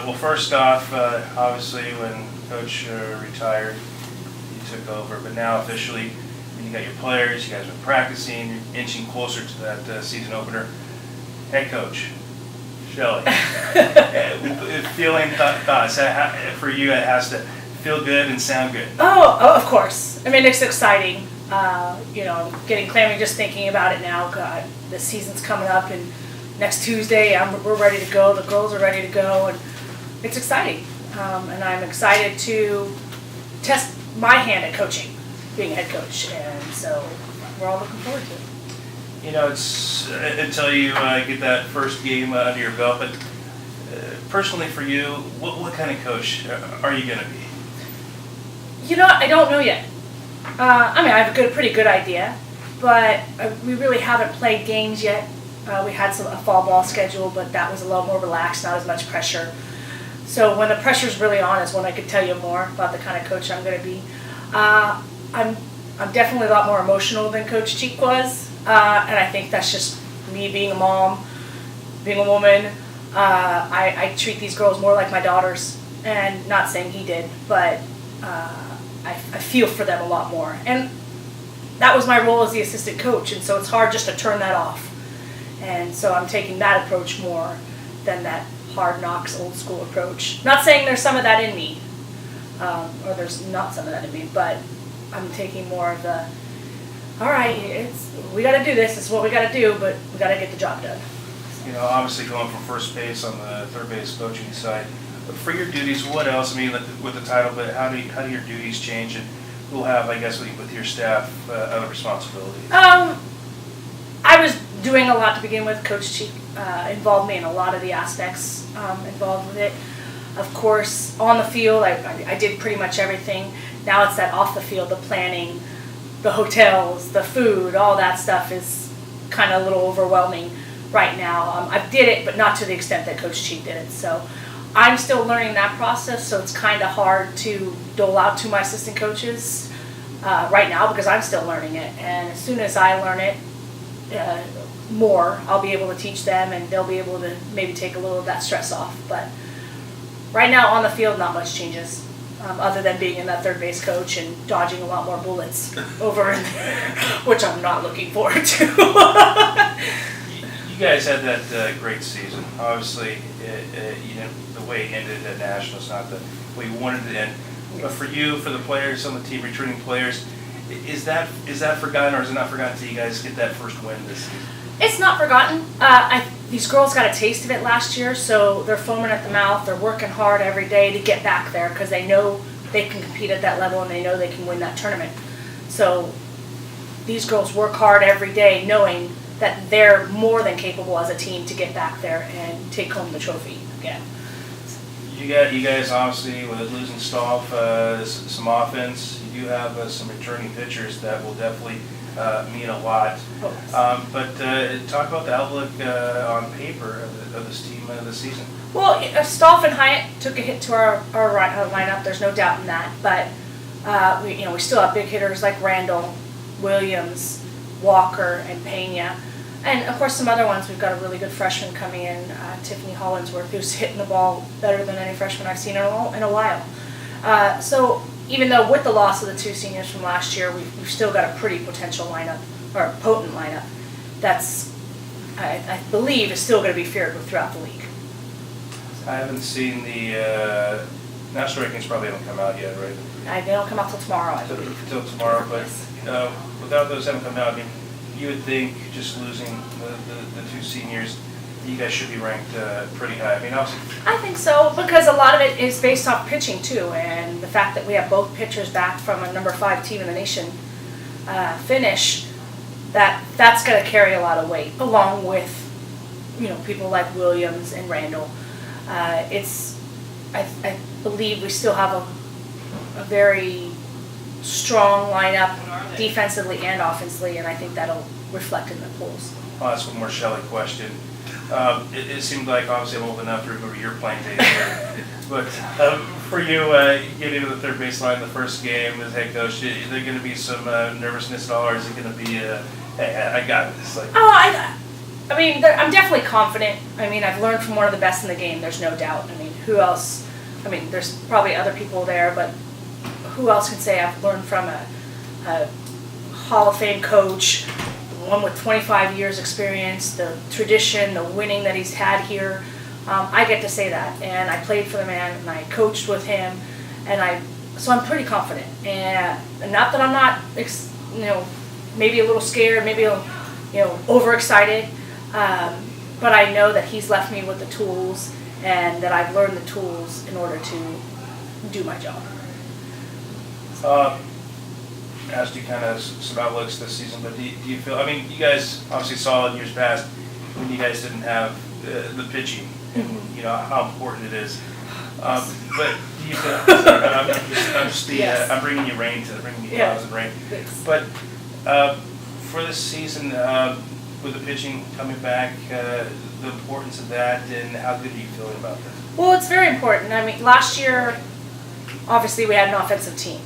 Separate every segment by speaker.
Speaker 1: Well, first off, obviously when Coach retired, you took over, but now officially, you got your players, you guys have been practicing, you're inching closer to that season opener. Head coach, Shelli, feeling thoughts, for you it has to feel good and sound good.
Speaker 2: Oh, of course. I mean, it's exciting. Getting clammy just thinking about it now. God, the season's coming up, and next Tuesday we're ready to go. The girls are ready to go, and it's exciting. And I'm excited to test my hand at coaching, being a head coach, and so we're all looking forward to it.
Speaker 1: It's until you get that first game under your belt, but personally for you, what kind of coach are you going to be?
Speaker 2: I don't know yet. I have a pretty good idea, but we really haven't played games yet. We had a fall ball schedule, but that was a little more relaxed, not as much pressure. So when the pressure's really on is when I could tell you more about the kind of coach I'm going to be. I'm definitely a lot more emotional than Coach Cheek was, and I think that's just me being a mom, being a woman. I treat these girls more like my daughters, and not saying he did, but I feel for them a lot more. And that was my role as the assistant coach, and so it's hard just to turn that off. And so I'm taking that approach more than that hard knocks, old school approach. Not saying there's some of that in me, or there's not some of that in me, but I'm taking more of the, all right, we got to do this. This is what we got to do, but we got to get the job done.
Speaker 1: Obviously going from first base on the third base coaching side. But for your duties, what else? With the title, but how do your duties change, and who'll have, I guess, with your staff other responsibilities?
Speaker 2: I was doing a lot to begin with. Coach Cheek involved me in a lot of the aspects involved with it. Of course, on the field, I did pretty much everything. Now it's that off the field, the planning, the hotels, the food, all that stuff is kind of a little overwhelming right now. I did it, but not to the extent that Coach Cheek did it. So I'm still learning that process, so it's kind of hard to dole out to my assistant coaches right now because I'm still learning it. And as soon as I learn it more, I'll be able to teach them, and they'll be able to maybe take a little of that stress off. But right now on the field, not much changes, other than being in that third base coach and dodging a lot more bullets over in there, which I'm not looking forward to.
Speaker 1: You guys had that great season. Obviously, the way it ended at Nationals, not the way you wanted it to end. But for you, for the players on the team, returning players, is that forgotten, or is it not forgotten until you guys get that first win this season?
Speaker 2: It's not forgotten. These girls got a taste of it last year, so they're foaming at the mouth. They're working hard every day to get back there because they know they can compete at that level and they know they can win that tournament. So these girls work hard every day knowing that they're more than capable as a team to get back there and take home the trophy again.
Speaker 1: You guys obviously, with losing Staff, some offense, you do have some returning pitchers that will definitely mean a lot. But talk about the outlook on paper of this team this season.
Speaker 2: Well, Staff and Hyatt took a hit to our lineup. There's no doubt in that. But we still have big hitters like Randall, Williams, Walker, and Pena. And, of course, some other ones. We've got a really good freshman coming in, Tiffany Hollinsworth, who's hitting the ball better than any freshman I've seen in a while. So even though with the loss of the two seniors from last year, we've still got a pretty potential lineup, or a potent lineup, that's, I believe, is still going to be feared throughout the league.
Speaker 1: I haven't seen the national rankings. Probably haven't come out yet, right?
Speaker 2: They don't come out till tomorrow, I believe.
Speaker 1: Till tomorrow, but without those having come out, you would think just losing the two seniors, you guys should be ranked pretty high. Obviously.
Speaker 2: I think so, because a lot of it is based off pitching too, and the fact that we have both pitchers back from a number 5 team in the nation finish, that's going to carry a lot of weight, along with people like Williams and Randall. I believe we still have a very strong lineup defensively and offensively, and I think that'll reflect in the polls.
Speaker 1: I'll ask one more Shelli question. It seemed like, obviously, I'm old enough to remember your playing days, but for you, getting to the third baseline the first game as head coach, is there going to be some nervousness at all, or is it going to be, hey, I got this?
Speaker 2: I mean, I'm definitely confident. I mean, I've learned from one of the best in the game, there's no doubt. I mean, who else? I mean, there's probably other people there, but who else can say I've learned from a Hall of Fame coach, one with 25 years experience, the tradition, the winning that he's had here. I get to say that, and I played for the man, and I coached with him, so I'm pretty confident. And not that I'm not, maybe a little scared, maybe overexcited, but I know that he's left me with the tools, and that I've learned the tools in order to do my job.
Speaker 1: Asked you kind of some outlooks this season, but do you feel, I mean, you guys obviously saw in years past when you guys didn't have the pitching, and how important it is. But do you feel, I'm bringing you rain to bringing you clouds and rain.
Speaker 2: Thanks.
Speaker 1: But for this season, with the pitching coming back, the importance of that, and how good are you feeling about that?
Speaker 2: Well, it's very important. I mean, last year, obviously we had an offensive team,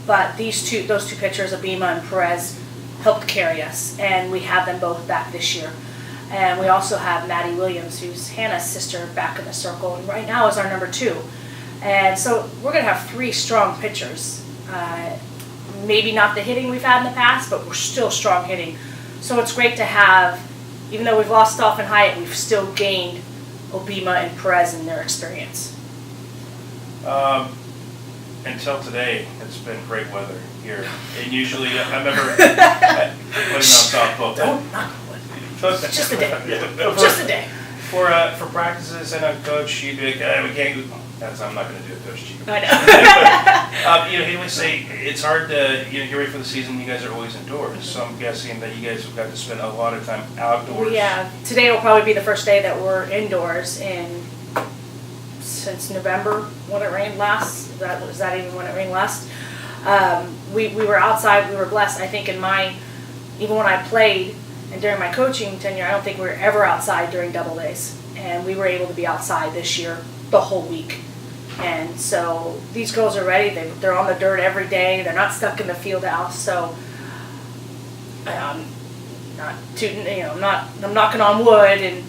Speaker 2: but those two pitchers, Abima and Perez, helped carry us, and we have them both back this year. And we also have Maddie Williams, who's Hannah's sister, back in the circle, and right now is our number 2. And so we're going to have 3 strong pitchers. Maybe not the hitting we've had in the past, but we're still strong hitting. So it's great to have, even though we've lost Stoff and Hyatt, we've still gained Obima and Perez in their experience.
Speaker 1: Until today, it's been great weather here. And usually, I remember putting on softball.
Speaker 2: Don't knock on wood. Just a day. Just a day.
Speaker 1: For practices, I know Coach, you'd be like, we can't. I'm not going to do it, Coach G.
Speaker 2: I know.
Speaker 1: He would say it's hard to get ready for the season. You guys are always indoors, so I'm guessing that you guys have got to spend a lot of time outdoors.
Speaker 2: Yeah, today will probably be the first day that we're indoors since November when it rained last. Was that even when it rained last? We were outside. We were blessed. I think even when I played and during my coaching tenure, I don't think we were ever outside during double days, and we were able to be outside this year the whole week. And so these girls are ready. They're on the dirt every day. They're not stuck in the field house. So I'm knocking on wood, and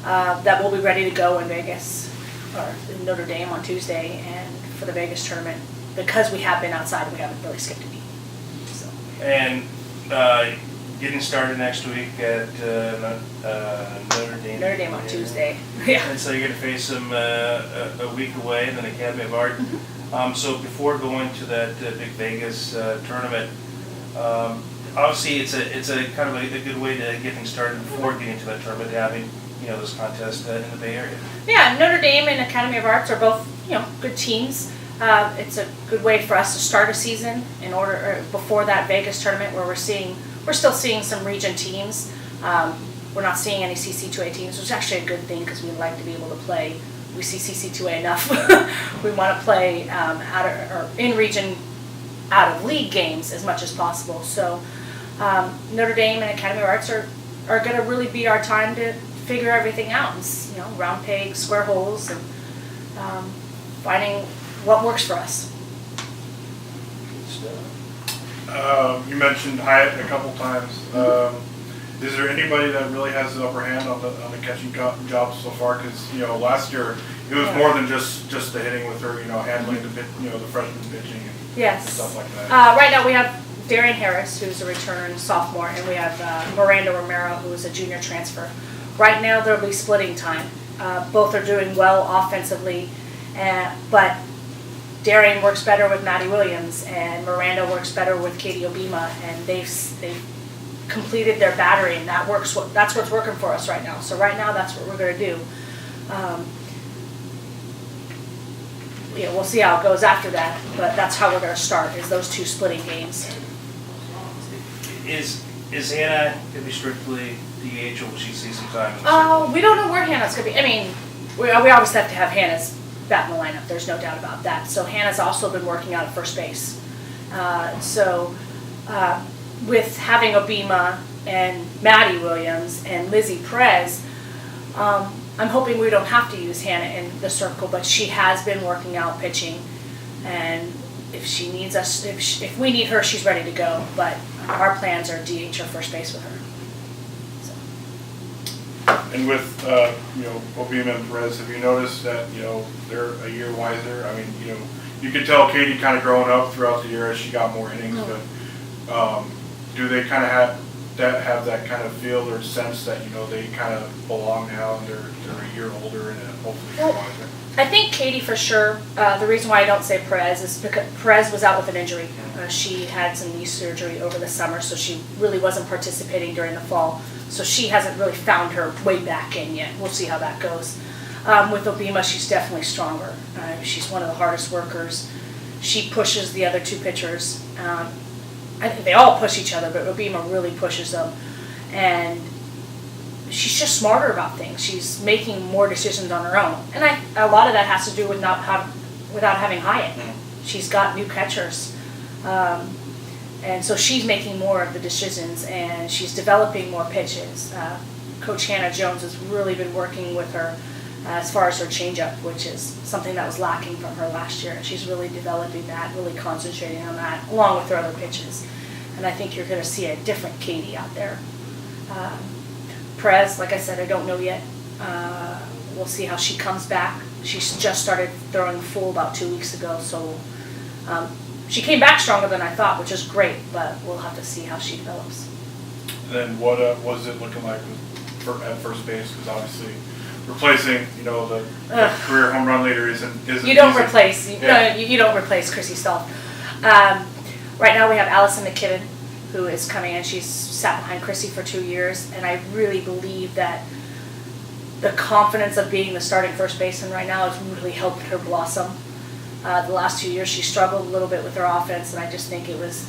Speaker 2: that we'll be ready to go in Vegas or in Notre Dame on Tuesday, and for the Vegas tournament, because we have been outside, we haven't really skipped a beat. So.
Speaker 1: And getting started next week at Notre Dame.
Speaker 2: Notre Dame on Tuesday. Yeah.
Speaker 1: And so you're going to face them a week away in the Academy of Art.
Speaker 2: Mm-hmm.
Speaker 1: So before going to that big Vegas tournament, obviously it's a kind of a good way to get things started before getting to that tournament, having this contest in the Bay Area.
Speaker 2: Yeah, Notre Dame and Academy of Arts are both good teams. It's a good way for us to start a season before that Vegas tournament, where we're still seeing some region teams. We're not seeing any CC2A teams, which is actually a good thing because we like to be able to play. We see CC2A enough. We want to play in region out of league games as much as possible. So Notre Dame and Academy of Arts are going to really be our time to figure everything out. And, round pegs, square holes, and finding what works for us.
Speaker 3: You mentioned Hyatt a couple times. Is there anybody that really has the upper hand on the catching job so far? Because last year it was more than just the hitting with her. Handling the freshman pitching and stuff like that.
Speaker 2: Right now we have Darian Harris, who's a return sophomore, and we have Miranda Romero, who is a junior transfer. Right now there'll be splitting time. Both are doing well offensively, but Darian works better with Maddie Williams, and Miranda works better with Katie Obima, and they've completed their battery, and that's what's working for us right now. So right now, that's what we're going to do. We'll see how it goes after that, but that's how we're going to start, is those 2 splitting games.
Speaker 1: Is Hannah going to be strictly DH, or will she see some time?
Speaker 2: We don't know where Hannah's going to be. I mean, we obviously have to have Hannah's bat in the lineup. There's no doubt about that. So Hannah's also been working out at first base. With having Obima and Maddie Williams and Lizzie Perez, I'm hoping we don't have to use Hannah in the circle, but she has been working out pitching, and if she needs us, if we need her, she's ready to go. But our plans are DH or first base with her. So.
Speaker 3: And with, Obima and Perez, have you noticed that, they're a year wiser? I mean, you could tell Katie kind of growing up throughout the year as she got more innings, but do they kind of have that kind of feel or sense that, they kind of belong now and they're a year older and hopefully a year wiser?
Speaker 2: I think Katie for sure. The reason why I don't say Perez is because Perez was out with an injury. She had some knee surgery over the summer, so she really wasn't participating during the fall. So she hasn't really found her way back in yet. We'll see how that goes. With Obima, she's definitely stronger. She's one of the hardest workers. She pushes the other two pitchers. I think they all push each other, but Obima really pushes them. And she's just smarter about things. She's making more decisions on her own. And a lot of that has to do with without having Hyatt. She's got new catchers. And so she's making more of the decisions, and she's developing more pitches. Coach Hannah Jones has really been working with her as far as her changeup, which is something that was lacking from her last year. And she's really developing that, really concentrating on that, along with her other pitches. And I think you're going to see a different Katie out there. Perez, like I said, I don't know yet. We'll see how she comes back. She's just started throwing full about 2 weeks ago, so she came back stronger than I thought, which is great, but we'll have to see how she develops.
Speaker 3: And then what was it looking like at first base? Because obviously replacing, the career home run leader isn't
Speaker 2: you don't
Speaker 3: easy.
Speaker 2: Replace, you don't replace Chrissy Stahl. Right now we have Allison McKibben, who is coming in. She's sat behind Chrissy for 2 years, and I really believe that the confidence of being the starting first baseman right now has really helped her blossom. The last 2 years she struggled a little bit with her offense, and I just think it was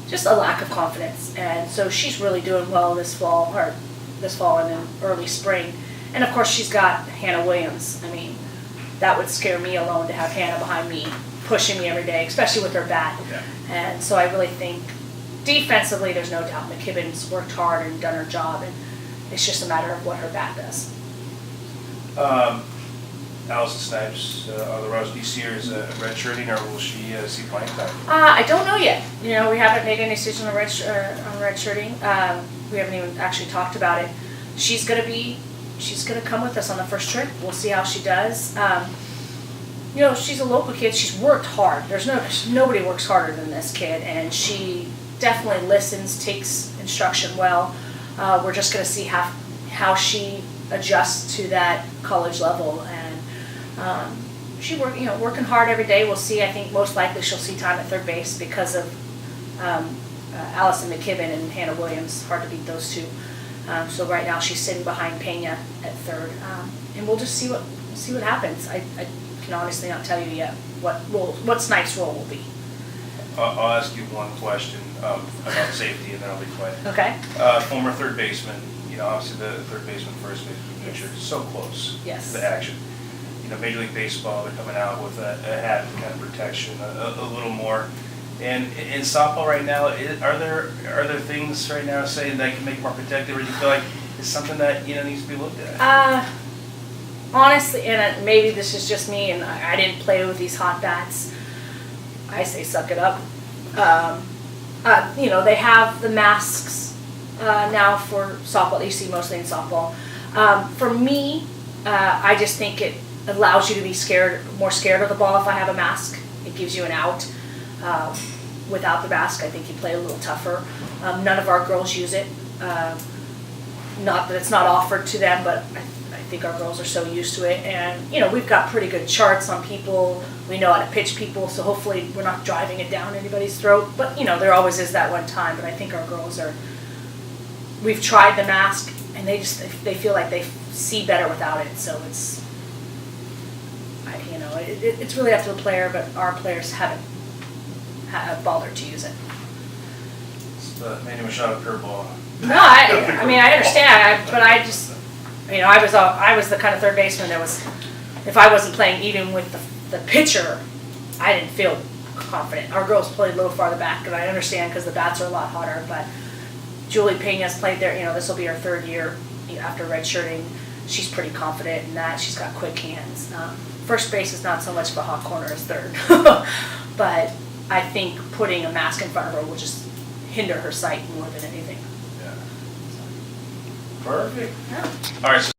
Speaker 2: just a lack of confidence. And so she's really doing well this fall and in early spring. And of course she's got Hannah Williams. I mean, that would scare me alone to have Hannah behind me, pushing me every day, especially with her bat.
Speaker 3: Yeah.
Speaker 2: And so I really think defensively there's no doubt McKibben's worked hard and done her job, and it's just a matter of what her bat does.
Speaker 1: Allison Snipes on the roster this year is redshirting, or will she see playing time?
Speaker 2: I don't know yet. We haven't made any decision on redshirting. We haven't even actually talked about it. She's gonna come with us on the first trip. We'll see how she does. She's a local kid. She's worked hard. Nobody works harder than this kid, and she definitely listens, takes instruction well. We're just gonna see how she adjusts to that college level, and she working hard every day. We'll see. I think most likely she'll see time at third base because of Allison McKibben and Hannah Williams. Hard to beat those two. So right now she's sitting behind Pena at third, and we'll just see what happens. I can honestly not tell you yet what Snipes' role will be.
Speaker 1: I'll ask you one question about safety, and then I'll be quiet.
Speaker 2: Okay.
Speaker 1: Former third baseman, obviously the third baseman, first baseman pitcher, so close
Speaker 2: Yes.
Speaker 1: to the action. Major League Baseball, they're coming out with a hat kind of protection, a little more. And in softball right now, are there things right now saying that can make it more protective, or do you feel like it's something that needs to be looked at?
Speaker 2: Honestly, and maybe this is just me, and I didn't play with these hot bats. I say suck it up. They have the masks now for softball. You see mostly in softball. For me, I just think it allows you to be more scared of the ball if I have a mask. It gives you an out. Without the mask, I think you play a little tougher. None of our girls use it. Not that it's not offered to them, but I think our girls are so used to it. And, we've got pretty good charts on people. We know how to pitch people, so hopefully we're not driving it down anybody's throat. But, there always is that one time. But I think our girls we've tried the mask, and they feel like they see better without it. So it's really up to the player, but our players haven't bothered to use it.
Speaker 1: It's the manual shot of curveball.
Speaker 2: No, I understand, but I just, I was the kind of third baseman that was, if I wasn't playing even with the pitcher, I didn't feel confident. Our girls played a little farther back, and I understand because the bats are a lot hotter, but Julie Pena's played there, this will be her third year after redshirting. She's pretty confident in that. She's got quick hands. First base is not so much of a hot corner as third, but I think putting a mask in front of her will just hinder her sight more than anything.
Speaker 1: Yeah. Perfect.
Speaker 2: Yeah.
Speaker 1: All right, so